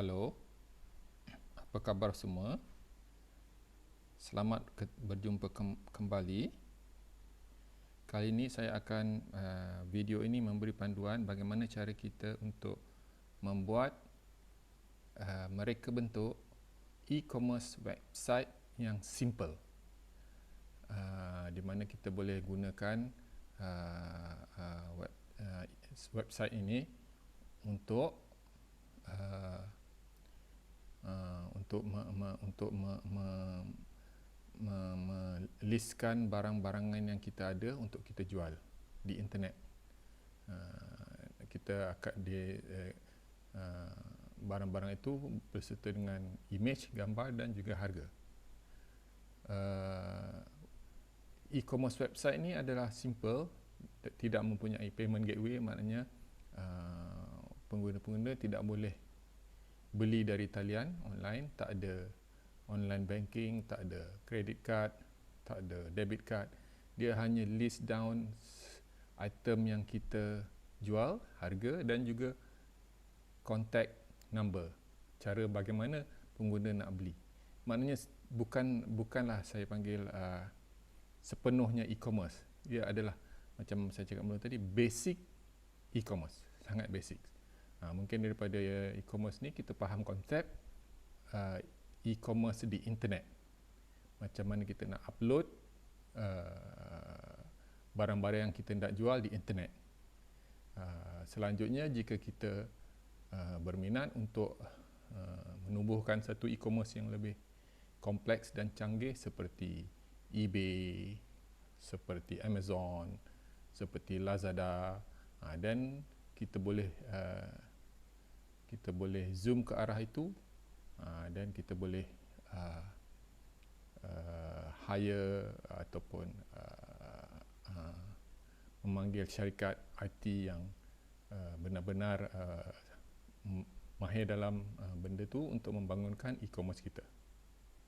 Halo, apa khabar semua? Selamat berjumpa kembali. Kali ini saya akan video ini memberi panduan bagaimana cara kita untuk membuat mereka bentuk e-commerce website yang simple, di mana kita boleh gunakan website ini untuk melistkan barang-barangan yang kita ada untuk kita jual di internet. Kita akan barang-barang itu berserta dengan image, gambar dan juga harga. E-commerce website ini adalah simple, tidak mempunyai payment gateway, maknanya pengguna-pengguna tidak boleh beli dari talian online, tak ada online banking, tak ada credit card, tak ada debit card. Dia hanya list down item yang kita jual, harga dan juga contact number, cara bagaimana pengguna nak beli. Maknanya bukanlah saya panggil sepenuhnya e-commerce. Dia adalah macam saya cakap mula tadi, basic e-commerce, sangat basic. Mungkin daripada e-commerce ni kita faham konsep e-commerce di internet. Macam mana kita nak upload barang-barang yang kita nak jual di internet. Selanjutnya, jika kita berminat untuk menubuhkan satu e-commerce yang lebih kompleks dan canggih seperti eBay, seperti Amazon, seperti Lazada, dan kita boleh zoom ke arah itu, dan kita boleh hire ataupun memanggil syarikat IT yang benar-benar mahir dalam benda tu untuk membangunkan e-commerce kita.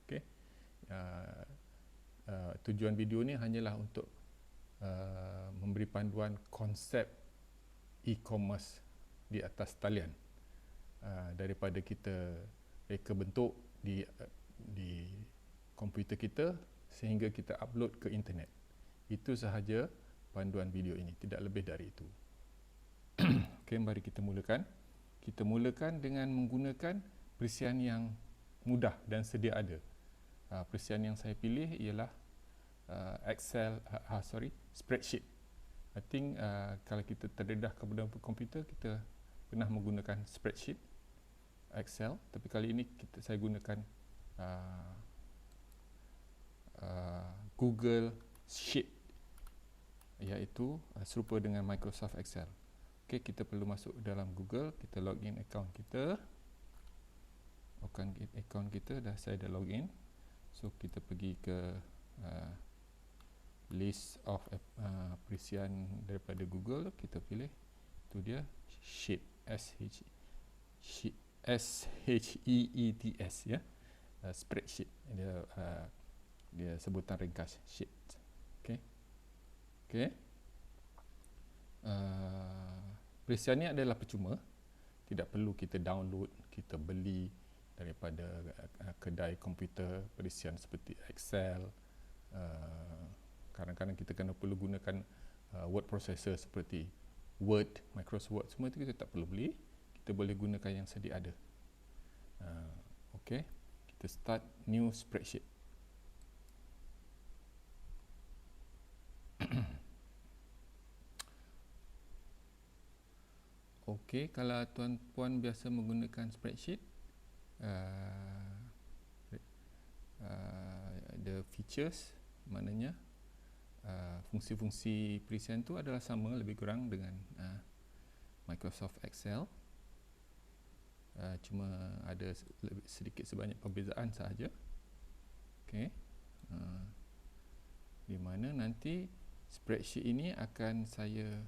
Okay? Tujuan video ni hanyalah untuk memberi panduan konsep e-commerce di atas talian, daripada kita reka bentuk di komputer kita sehingga kita upload ke internet. Itu sahaja panduan video ini, tidak lebih dari itu. Okey, mari kita mulakan. Kita mulakan dengan menggunakan perisian yang mudah dan sedia ada. Perisian yang saya pilih ialah spreadsheet. I think kalau kita terdedah kepada komputer, kita pernah menggunakan spreadsheet, Excel, tapi kali ini saya gunakan Google Sheet, iaitu serupa dengan Microsoft Excel. Okey, kita perlu masuk dalam Google, kita login account kita. Account kita saya dah login. So kita pergi ke list of perisian daripada Google, kita pilih, itu dia Sheet, SHEETS, ya, spreadsheet, dia sebutan ringkas sheet. Okey. Perisian ni adalah percuma, tidak perlu kita download, kita beli daripada kedai komputer perisian seperti Excel. Kadang-kadang kita perlu gunakan word processor seperti Word, Microsoft Word, semua itu kita tak perlu beli, kita boleh gunakan yang sedia ada. Okey, kita start new spreadsheet. Okey, kalau tuan-puan biasa menggunakan spreadsheet, the features, maknanya fungsi-fungsi perisian tu adalah sama lebih kurang dengan Microsoft Excel, cuma ada sedikit sebanyak perbezaan sahaja. Okey, di mana nanti spreadsheet ini akan saya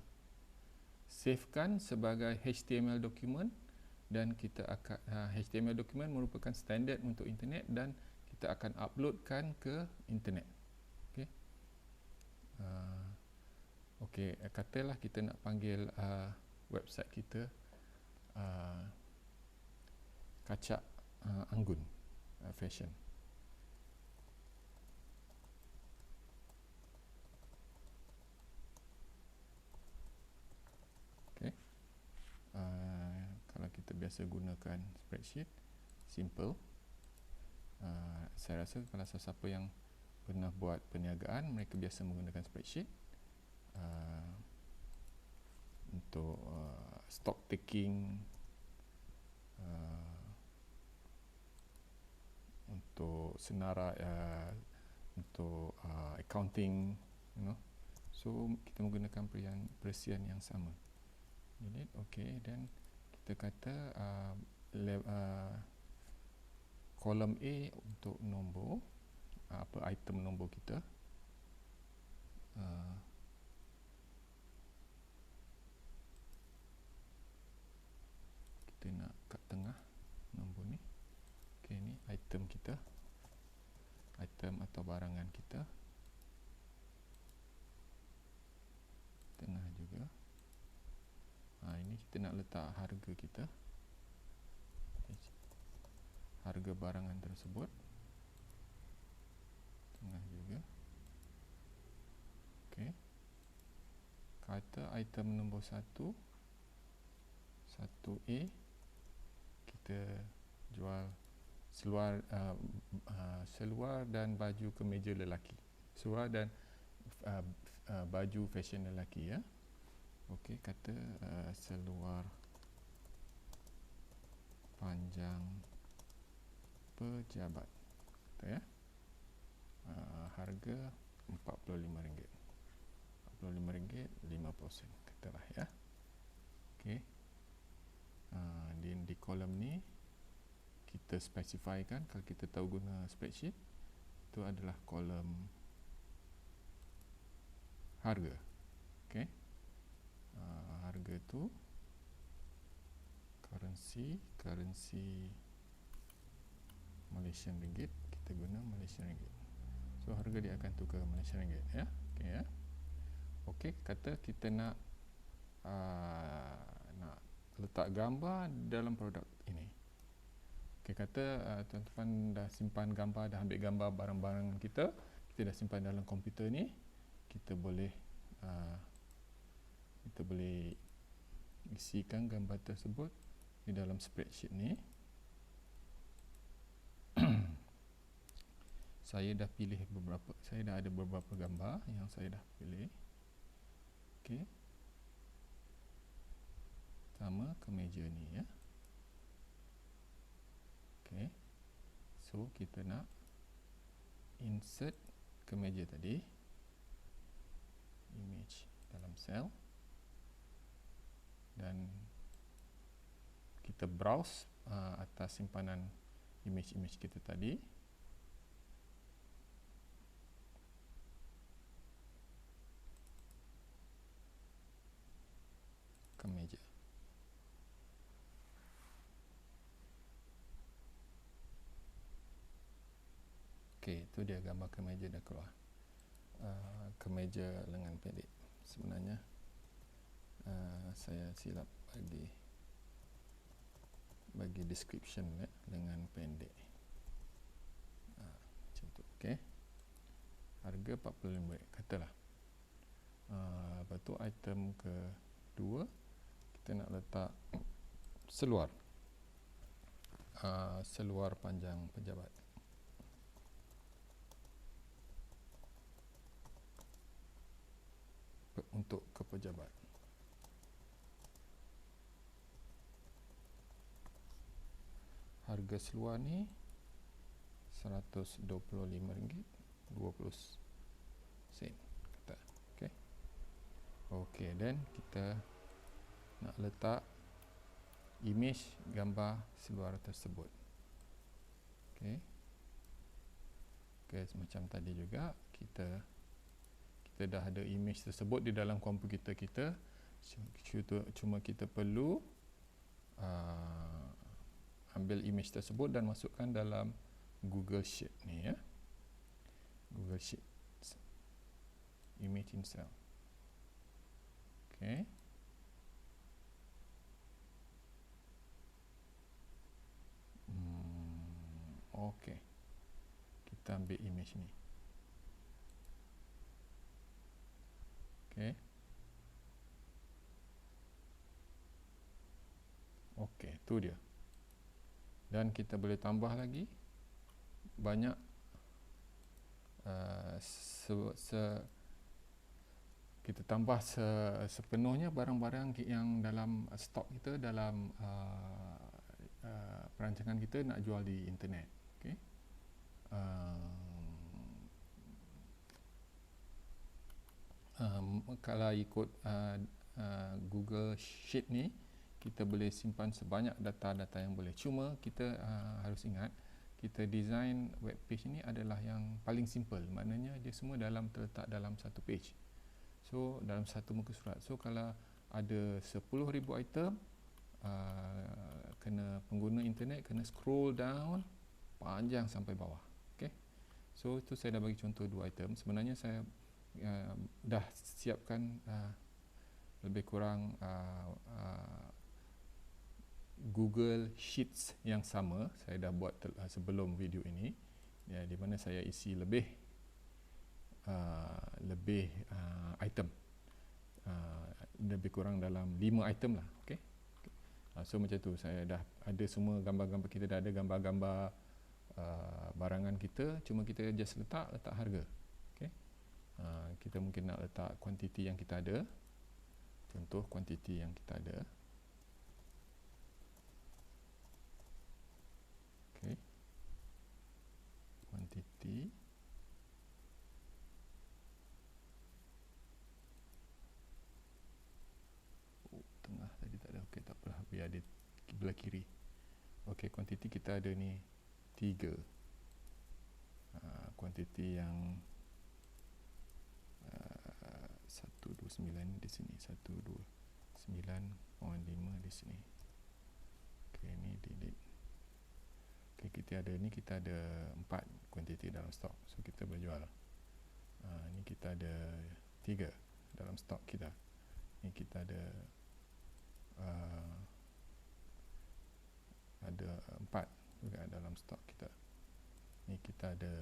savekan sebagai HTML dokumen, dan kita akan HTML dokumen merupakan standard untuk internet dan kita akan uploadkan ke internet. Okey, katalah kita nak panggil website kita kacak anggun fashion. Okay. Kalau kita biasa gunakan spreadsheet, simple. Saya rasa kalau sesiapa yang pernah buat perniagaan, mereka biasa menggunakan spreadsheet untuk stock taking, untuk senarai, untuk accounting, so kita menggunakan perisian yang sama. Delete, okay, dan kita kata kolom A untuk nombor, apa item nombor kita, kita nak kat tengah nombor ni. Okay, ni item kita, item atau barangan kita, tengah juga. Ini kita nak letak harga kita, harga barangan tersebut, tengah juga. Okay, kata item nombor 1, 1A, kita jual seluar, seluar dan baju kemeja lelaki, seluar dan baju fashion lelaki, ya. Okey, kata seluar panjang pejabat, kata, ya. Harga RM45, RM45 5%, katalah, ya. Okey. Di kolom ni kita spesifikkan, kalau kita tahu guna spreadsheet, itu adalah kolom harga. Okey. Harga tu currency Malaysian ringgit, kita guna Malaysian ringgit. So harga dia akan tukar Malaysian ringgit, ya. Okey, ya. Okey, kata kita nak letak gambar dalam produk ini. Okey, kata tuan-tuan dah simpan gambar, dah ambil gambar barang-barang kita dah simpan dalam komputer ni, kita boleh isikan gambar tersebut di dalam spreadsheet ni. Saya dah ada beberapa gambar yang saya dah pilih. Okey. Sama kemeja ni, ya. Okey. So kita nak insert kemeja tadi, image dalam sel, dan kita browse atas simpanan image kita tadi. Kemeja. Okey, itu dia gambar kemeja dah keluar. Kemeja lengan pendek. Sebenarnya saya silap bagi description, ya, lengan pendek. Macam tu. Okey. Harga RM45, katalah. Lepas tu item kedua, kita nak letak seluar. Seluar panjang pejabat. Untuk ke pejabat. Harga seluar ni RM125.20 kata. Okey. Okey, dan kita nak letak image gambar seluar tersebut. Okey. Okey, macam tadi juga kita dah ada image tersebut di dalam komputer kita. Cuma kita perlu ambil image tersebut dan masukkan dalam Google Sheet ni, ya. Google Sheet image in cell. Okey. Okey. Kita ambil image ni. Okey. Okey, tu dia. Dan kita boleh tambah lagi banyak kita tambah sepenuhnya barang-barang yang dalam stok kita, dalam perancangan kita nak jual di internet. Okey. Kalau ikut Google Sheet ni, kita boleh simpan sebanyak data-data yang boleh. Cuma kita harus ingat, kita design web page ni adalah yang paling simple. Maknanya dia semua terletak dalam satu page. So dalam satu muka surat. So kalau ada 10,000 item, kena pengguna internet kena scroll down panjang sampai bawah. Okay. So itu saya dah bagi contoh 2 item. Sebenarnya saya dah siapkan lebih kurang Google Sheets yang sama. Saya dah buat sebelum video ini, ya, di mana saya isi lebih item, lebih kurang dalam 5 item lah. Okay. So macam tu, saya dah ada semua gambar-gambar, kita dah ada gambar-gambar barangan kita, cuma kita just letak harga. Okay. Kita mungkin nak letak kuantiti yang kita ada. Contoh kuantiti yang kita ada. Okay. Kuantiti. Tengah tadi tak ada. Okey, tak apalah, biar dia belah kiri. Okey, kuantiti kita ada ni 3. Kuantiti yang 129 di sini, 129.5 di sini. Okey, ni delete. Okey, kita ada 4 kuantiti dalam stok. So kita boleh jual. Ni kita ada 3 dalam stok kita. Ni kita ada 4 juga dalam stok kita. Ni kita ada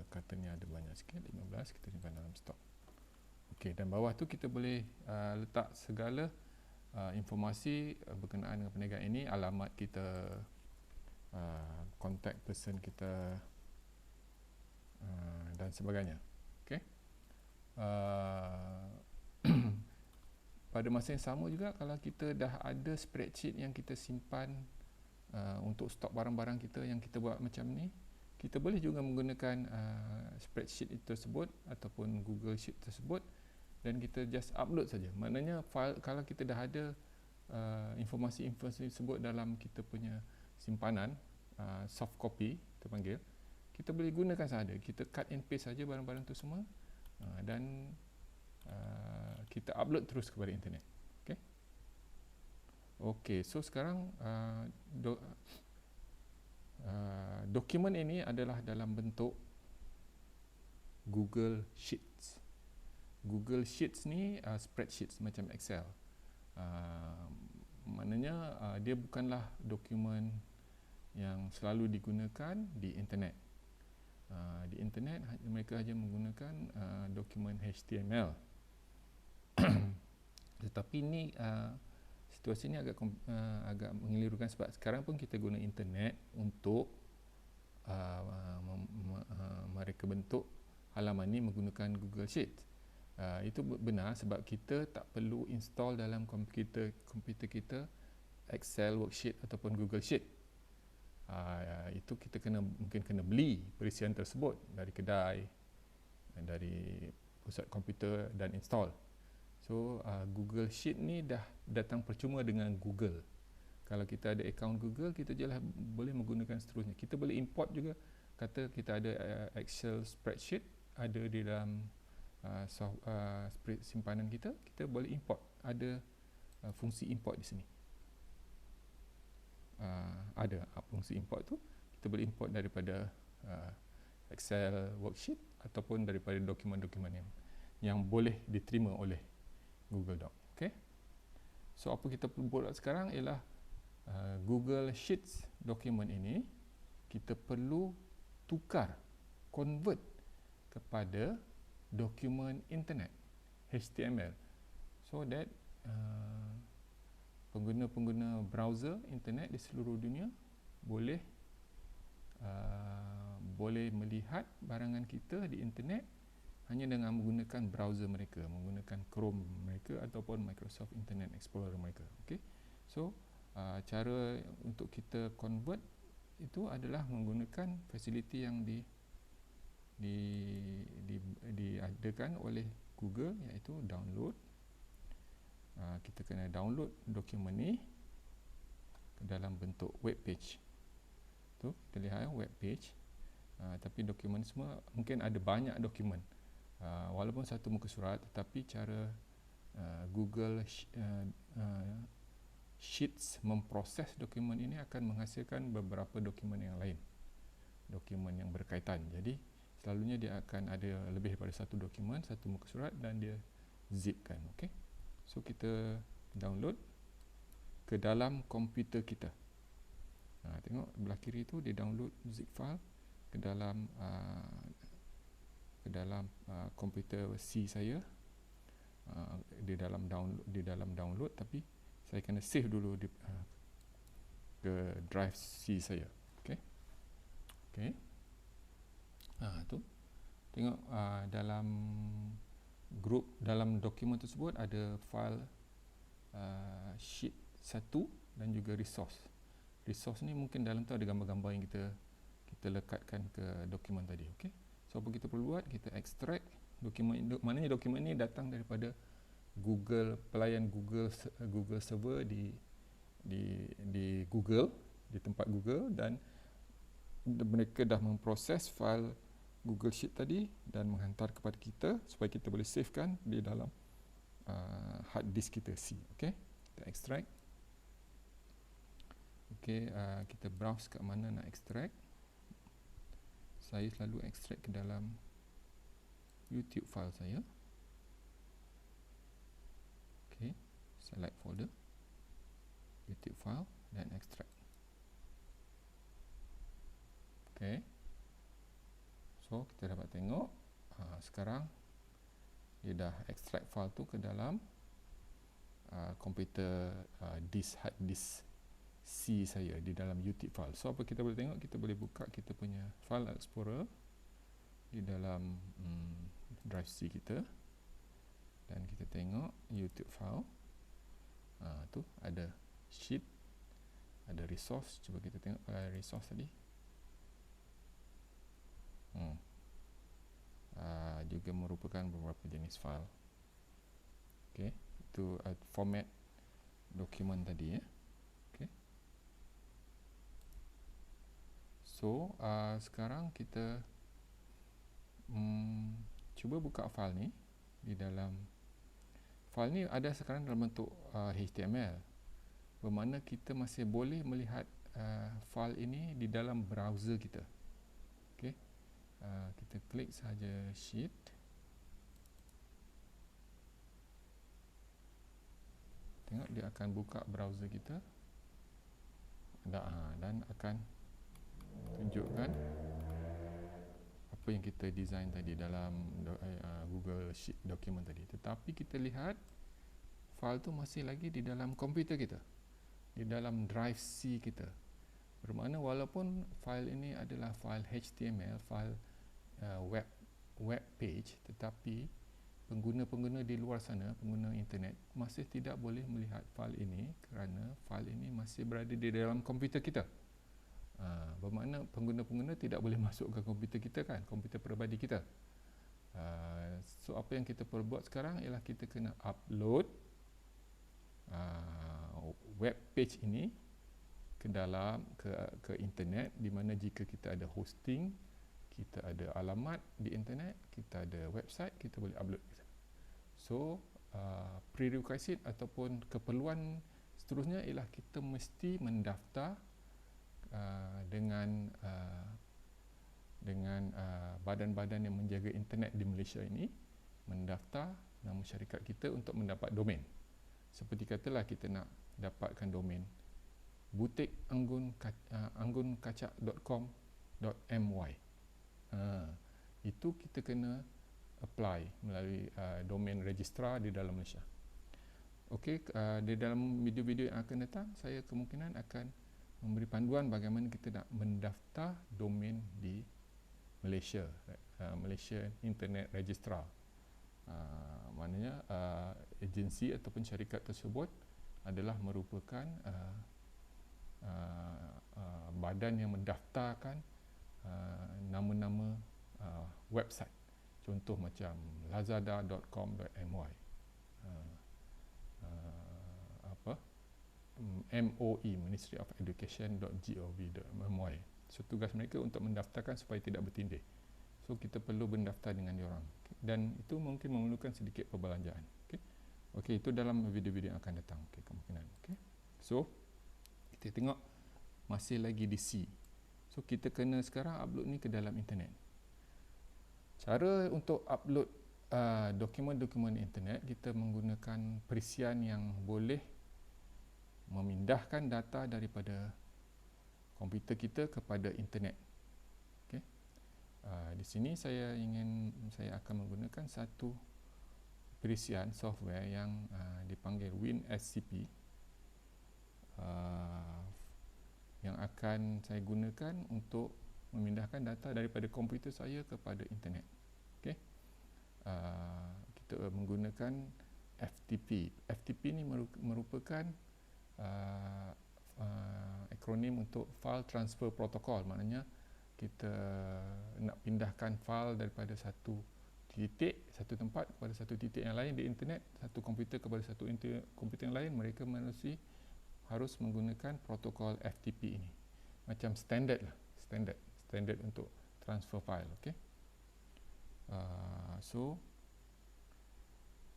katanya ada banyak sikit, 15 kita simpan dalam stok. Okey, dan bawah tu kita boleh letak segala informasi berkenaan dengan perniagaan ini, alamat kita, contact person kita, dan sebagainya. Okey. Pada masa yang sama juga, kalau kita dah ada spreadsheet yang kita simpan untuk stok barang-barang kita yang kita buat macam ni, kita boleh juga menggunakan spreadsheet tersebut ataupun Google Sheet tersebut, dan kita just upload saja. Maknanya file, kalau kita dah ada informasi-informasi tersebut dalam kita punya simpanan, soft copy kita panggil, kita boleh gunakan sahaja. Kita cut and paste saja barang-barang tu semua, dan kita upload terus kepada internet. Okey. Okey, so sekarang dokumen ini adalah dalam bentuk Google Sheets. Google Sheets ni spreadsheets macam Excel. Maknanya dia bukanlah dokumen yang selalu digunakan di internet. Di internet mereka hanya menggunakan dokumen HTML. Tetapi ni situasi ni agak mengelirukan, sebab sekarang pun kita guna internet untuk mereka bentuk halaman ni menggunakan Google Sheet. Itu benar, sebab kita tak perlu install dalam komputer kita Excel worksheet ataupun Google Sheet. Itu kita mungkin kena beli perisian tersebut dari kedai, dari pusat komputer, dan install. So Google Sheet ni dah datang percuma dengan Google. Kalau kita ada akaun Google, kita jelas boleh menggunakan seterusnya. Kita boleh import juga. Kata kita ada Excel spreadsheet ada di dalam simpanan kita, kita boleh import. Ada fungsi import di sini. Ada fungsi import tu, kita boleh import daripada Excel worksheet ataupun daripada dokumen-dokumen yang boleh diterima oleh Google Doc. Okay. So apa kita perlu buat sekarang ialah Google Sheets dokumen ini kita perlu tukar, convert kepada dokumen internet HTML, so that pengguna-pengguna browser internet di seluruh dunia boleh melihat barangan kita di internet hanya dengan menggunakan browser mereka, menggunakan Chrome mereka ataupun Microsoft Internet Explorer mereka. Okay? So cara untuk kita convert itu adalah menggunakan fasiliti yang diadakan oleh Google, iaitu download. Kita kena download dokumen ni ke dalam bentuk web page. Tu kita lihat web page. Tapi dokumen semua mungkin ada banyak dokumen. Walaupun satu muka surat, tetapi cara Google Sheets memproses dokumen ini akan menghasilkan beberapa dokumen yang lain, dokumen yang berkaitan. Jadi selalunya dia akan ada lebih daripada satu dokumen, satu muka surat, dan dia zipkan. Okay? So kita download ke dalam komputer kita. Tengok belah kiri tu dia download zip file ke dalam komputer C saya. Di dalam download, tapi saya kena save dulu ke drive C saya. Okey. Tu tengok dalam grup, dalam dokumen tersebut ada file sheet 1 dan juga resource. Resource ni mungkin dalam tu ada gambar-gambar yang kita lekatkan ke dokumen tadi. Okey. So apa kita perlu buat, kita extract dokumen, maknanya dokumen ni datang daripada Google, pelayan Google server di Google, di tempat Google, dan mereka dah memproses file Google Sheet tadi dan menghantar kepada kita supaya kita boleh savekan di dalam hard disk kita C. Okey, kita extract. Okey, kita browse kat mana nak extract. Saya selalu extract ke dalam YouTube file saya. Okey, select folder, YouTube file, dan extract. Okey, so kita dapat tengok sekarang dia dah extract file tu ke dalam komputer hard disk C saya di dalam YouTube file. So apa kita boleh tengok, kita boleh buka kita punya file explorer di dalam drive C kita, dan kita tengok YouTube file. Tu ada sheet, ada resource. Cuba kita tengok resource tadi. Juga merupakan beberapa jenis file. Okey, itu format dokumen tadi ya. Okey. So sekarang kita cuba buka file ni. Di dalam file ni ada sekarang dalam bentuk HTML, bermakna kita masih boleh melihat file ini di dalam browser kita. Okey, kita klik saja sheet. Tengok dia akan buka browser kita, dan akan tunjukkan apa yang kita design tadi dalam Google Sheet dokumen tadi. Tetapi kita lihat file tu masih lagi di dalam komputer kita, di dalam drive C kita. Bermakna walaupun file ini adalah file HTML, file web page, tetapi pengguna-pengguna di luar sana, pengguna internet, masih tidak boleh melihat file ini kerana file ini masih berada di dalam komputer kita. Bermakna pengguna-pengguna tidak boleh masuk ke komputer kita kan, komputer peribadi kita. So apa yang kita perlu buat sekarang ialah kita kena upload web page ini ke dalam ke internet, di mana jika kita ada hosting, kita ada alamat di internet, kita ada website, kita boleh upload. So prerequisite ataupun keperluan seterusnya ialah kita mesti mendaftar dengan badan-badan yang menjaga internet di Malaysia ini, mendaftar nama syarikat kita untuk mendapat domain. Seperti katalah kita nak dapatkan domain anggunkacak.com.my. Itu kita kena apply melalui domain registrar di dalam Malaysia. Okey, di dalam video-video yang akan datang, saya kemungkinan akan memberi panduan bagaimana kita nak mendaftar domain di Malaysia, Malaysia Internet Registrar. Maknanya agensi ataupun syarikat tersebut adalah merupakan badan yang mendaftarkan nama-nama website. Contoh macam lazada.com.my, MOE, Ministry of Education.gov.my. So tugas mereka untuk mendaftarkan supaya tidak bertindih. So kita perlu mendaftar dengan diorang, dan itu mungkin memerlukan sedikit perbelanjaan. Okey, itu dalam video-video yang akan datang. Okey, kemungkinan. Okey. So kita tengok masih lagi di C. So kita kena sekarang upload ni ke dalam internet. Cara untuk upload dokumen-dokumen internet, kita menggunakan perisian yang boleh memindahkan data daripada komputer kita kepada internet. Okey. Di sini saya akan menggunakan satu perisian software yang dipanggil WinSCP, yang akan saya gunakan untuk memindahkan data daripada komputer saya kepada internet. Okey. Kita menggunakan FTP. FTP ni merupakan akronim untuk File Transfer Protocol. Maknanya kita nak pindahkan file daripada satu tempat kepada satu titik yang lain di internet, satu komputer kepada satu komputer yang lain, mereka harus menggunakan protokol FTP ini. Macam standard untuk transfer file. Okey. So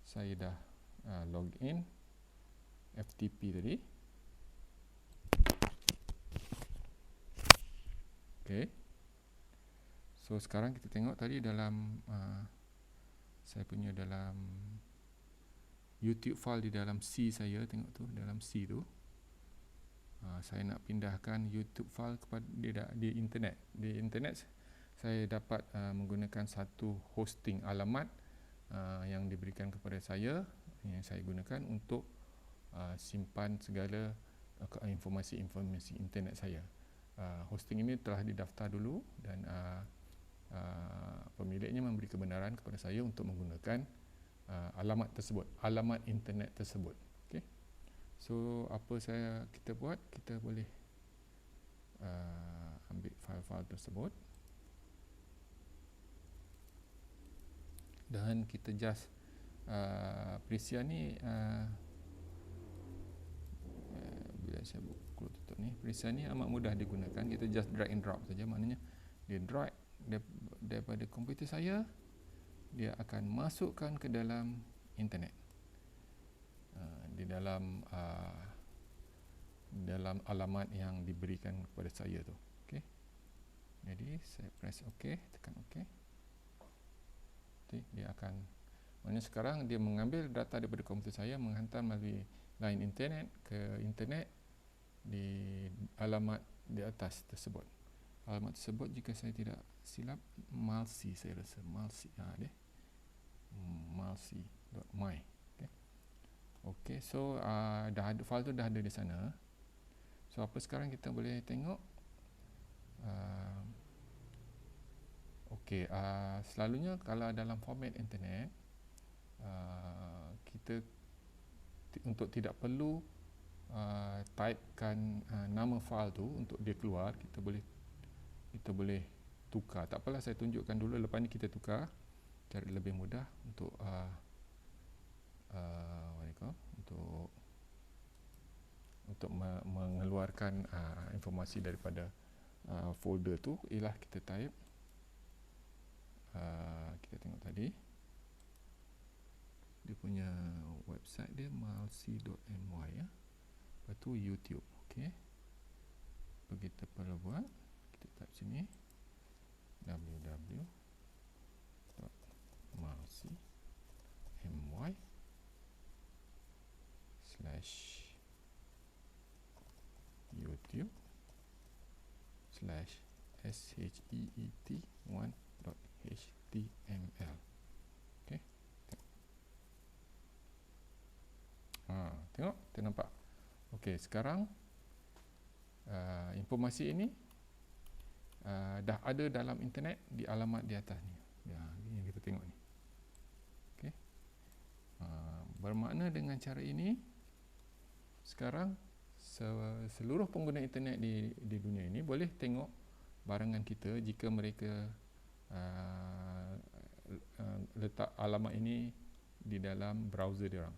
saya dah login FTP tadi. Okey. So sekarang kita tengok tadi dalam saya punya dalam YouTube file di dalam C saya, tengok tu dalam C tu. Saya nak pindahkan YouTube file kepada di internet. Di internet saya dapat menggunakan satu hosting alamat yang diberikan kepada saya, yang saya gunakan untuk simpan segala informasi-informasi internet saya. Hosting ini telah didaftar dulu dan pemiliknya memberi kebenaran kepada saya untuk menggunakan alamat tersebut, alamat internet tersebut. Okey. So apa kita buat, kita boleh ambil file-file tersebut dan kita just perisian ni bila saya tutup ni, perisian ni amat mudah digunakan. Kita just drag and drop saja. Maknanya dia drag daripada komputer saya, dia akan masukkan ke dalam internet, di dalam alamat yang diberikan kepada saya tu. Okey. Jadi saya press OK, tekan OK. Dia akan, maknanya sekarang dia mengambil data daripada komputer saya, menghantar melalui line internet ke internet di alamat di atas tersebut. Alamat tersebut, jika saya tidak silap, malsi, saya rasa malsi. Malsi.my. Okey, so dah ada file tu, dah ada di sana. So apa sekarang kita boleh tengok? Okey, selalunya kalau dalam format internet, kita untuk tidak perlu typekan nama file tu untuk dia keluar, kita boleh tukar. Tak apalah, saya tunjukkan dulu, lepas ni kita tukar cara lebih mudah untuk mengeluarkan informasi daripada folder tu. Ialah kita type, kita tengok tadi dia punya website dia malsi.my ya. Lepas tu YouTube. Okey. Begitu perlu buat, kita type sini www.malsi.my/. youtube/shet1.html. Okey. Tengok, ternampak. Okey, sekarang informasi ini dah ada dalam internet di alamat di atas ni. Ini yang kita tengok ni. Okey. Bermakna dengan cara ini sekarang seluruh pengguna internet di dunia ini boleh tengok barangan kita jika mereka letak alamat ini di dalam browser diorang,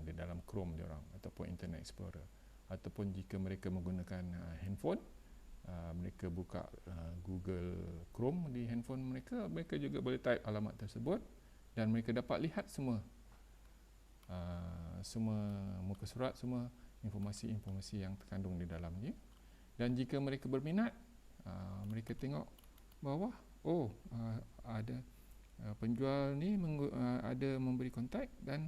di dalam Chrome diorang ataupun Internet Explorer, ataupun jika mereka menggunakan handphone, mereka buka Google Chrome di handphone mereka, mereka juga boleh type alamat tersebut dan mereka dapat lihat semua muka surat, semua informasi-informasi yang terkandung di dalamnya. Dan jika mereka berminat, mereka tengok bawah, ada penjual ni ada memberi kontak, dan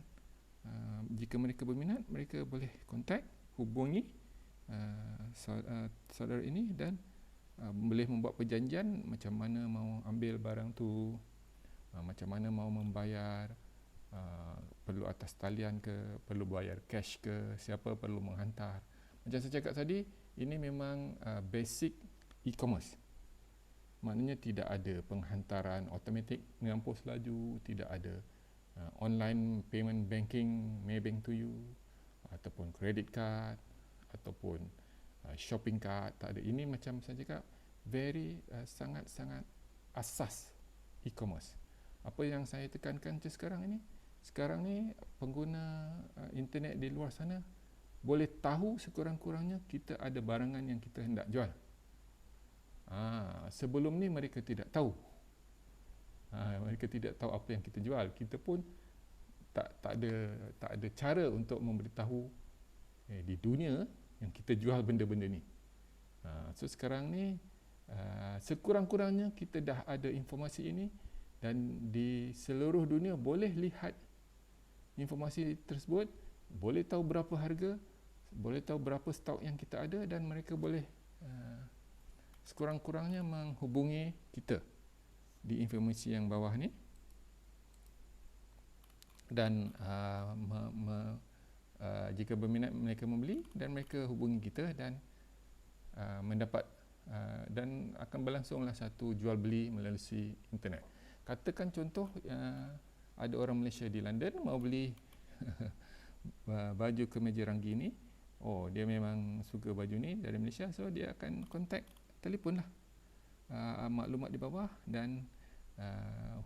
jika mereka berminat, mereka boleh kontak, hubungi saudara ini dan boleh membuat perjanjian macam mana mau ambil barang tu, macam mana mau membayar, perlu atas talian ke, perlu bayar cash ke, siapa perlu menghantar. Macam saya cakap tadi, ini memang basic e-commerce. Maknanya tidak ada penghantaran automatik dengan pos laju, tidak ada online payment banking, Maybank to you, ataupun credit card, ataupun shopping card, tak ada. Ini macam saya cakap, very sangat-sangat asas e-commerce. Apa yang saya tekankan sekarang ini, sekarang ni pengguna internet di luar sana boleh tahu sekurang-kurangnya kita ada barangan yang kita hendak jual. Sebelum ni mereka tidak tahu. Mereka tidak tahu apa yang kita jual. Kita pun tak ada cara untuk memberitahu di dunia yang kita jual benda-benda ni. So sekarang ni sekurang-kurangnya kita dah ada informasi ini, dan di seluruh dunia boleh lihat informasi tersebut, boleh tahu berapa harga, boleh tahu berapa stok yang kita ada, dan mereka boleh sekurang-kurangnya menghubungi kita di informasi yang bawah ni, dan jika berminat mereka membeli, dan mereka hubungi kita dan mendapat dan akan berlangsunglah satu jual beli melalui internet. Katakan contoh, ada orang Malaysia di London mau beli baju kemeja Ranggi ni. Dia memang suka baju ni dari Malaysia, so dia akan kontak, telefonlah maklumat di bawah, dan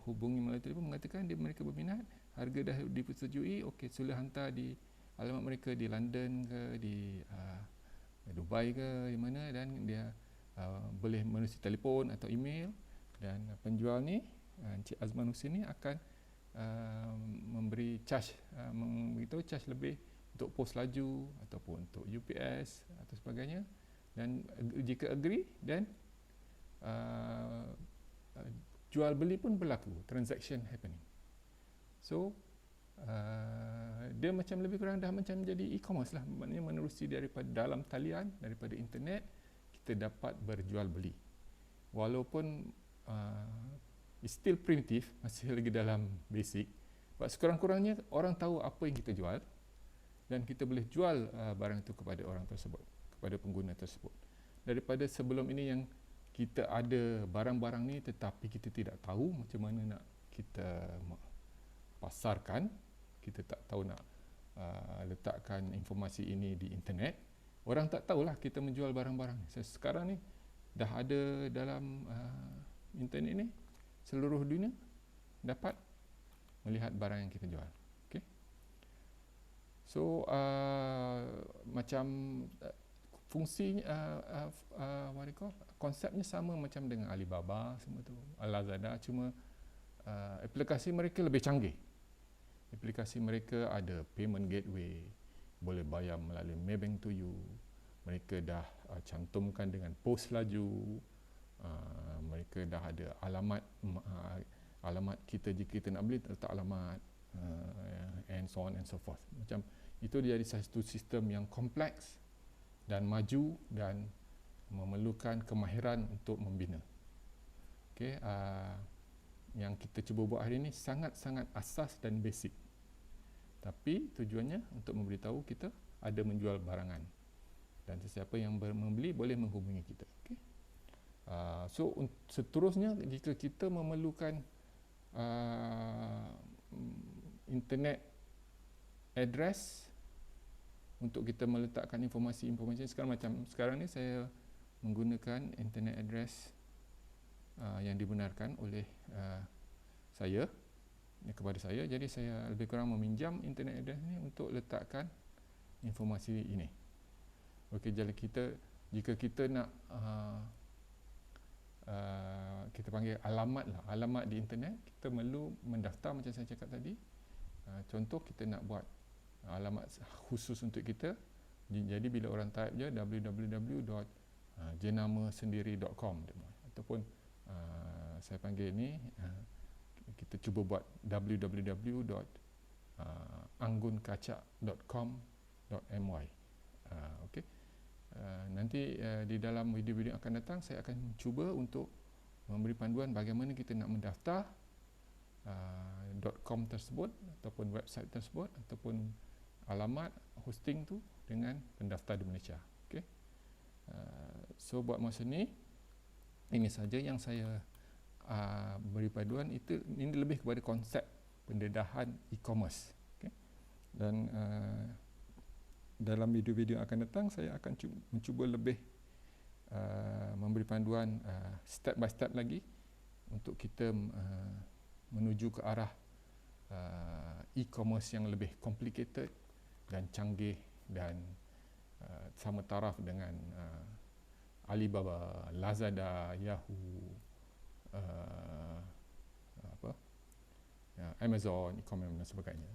hubungi melalui telefon, mengatakan mereka berminat, harga dah dipersetujui, okey, sila hantar di alamat mereka di London ke, di Dubai ke, di mana, dan dia boleh melalui telefon atau email, dan penjual ni, Encik Azman Husin ni akan memberi charge, memberitahu charge lebih untuk pos laju ataupun untuk UPS atau sebagainya, dan jika agree, dan jual beli pun berlaku, transaction happening. So dia macam lebih kurang dah macam jadi e-commerce lah, maknanya menerusi daripada dalam talian, daripada internet, kita dapat berjual beli. Walaupun it's still primitive, masih lagi dalam basic, sebab sekurang-kurangnya orang tahu apa yang kita jual, dan kita boleh jual barang itu kepada orang tersebut, kepada pengguna tersebut. Daripada sebelum ini yang kita ada barang-barang ni tetapi kita tidak tahu macam mana nak kita pasarkan, kita tak tahu nak letakkan informasi ini di internet, orang tak tahulah kita menjual barang-barang ni. Sekarang ni dah ada dalam internet ni, seluruh dunia dapat melihat barang yang kita jual. Okay? So macam fungsinya, konsepnya sama macam dengan Alibaba semua tu, Lazada, cuma aplikasi mereka lebih canggih. Aplikasi mereka ada payment gateway, boleh bayar melalui Maybank to you, mereka dah cantumkan dengan pos laju, mereka dah ada alamat kita, jika kita nak beli letak alamat, and so on and so forth. Macam itu dia ada satu sistem yang kompleks, dan maju dan memerlukan kemahiran untuk membina. Okey, yang kita cuba buat hari ini sangat-sangat asas dan basic. Tapi tujuannya untuk memberitahu kita ada menjual barangan. Dan sesiapa yang membeli boleh menghubungi kita. Okay. So seterusnya jika kita memerlukan internet address untuk kita meletakkan informasi-informasi, sekarang ni saya menggunakan internet address yang dibenarkan oleh saya kepada saya. Jadi saya lebih kurang meminjam internet address ni untuk letakkan informasi ini. Okey, jadi jika kita nak kita panggil alamat lah, alamat di internet, kita perlu mendaftar macam saya cakap tadi. Contoh kita nak buat alamat khusus untuk kita. Jadi bila orang type je www.jenamasendiri.com ataupun saya panggil ni kita cuba buat www.anggunkacak.com.my. Okey. Nanti di dalam video-video akan datang saya akan cuba untuk memberi panduan bagaimana kita nak mendaftar .com tersebut ataupun website tersebut ataupun alamat hosting tu dengan pendaftar di Malaysia. Okey. So buat masa ni ini saja yang saya beri panduan. Ini lebih kepada konsep pendedahan e-commerce. Okay. Dan dalam video-video yang akan datang saya akan mencuba lebih memberi panduan step by step lagi untuk kita menuju ke arah e-commerce yang lebih complicated dan canggih dan sama taraf dengan Alibaba, Lazada, Yahoo, Amazon, e-commerce dan sebagainya.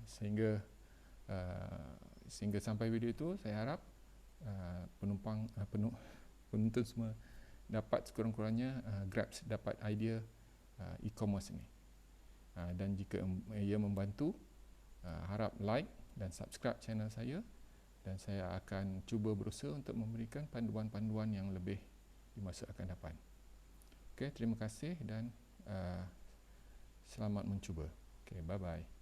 Sehingga sampai video itu saya harap penonton semua dapat sekurang-kurangnya grasp, dapat idea e-commerce ini. Dan jika ia membantu, harap like dan subscribe channel saya, dan saya akan cuba berusaha untuk memberikan panduan-panduan yang lebih di masa akan datang. Okey, terima kasih dan selamat mencuba. Okey, bye-bye.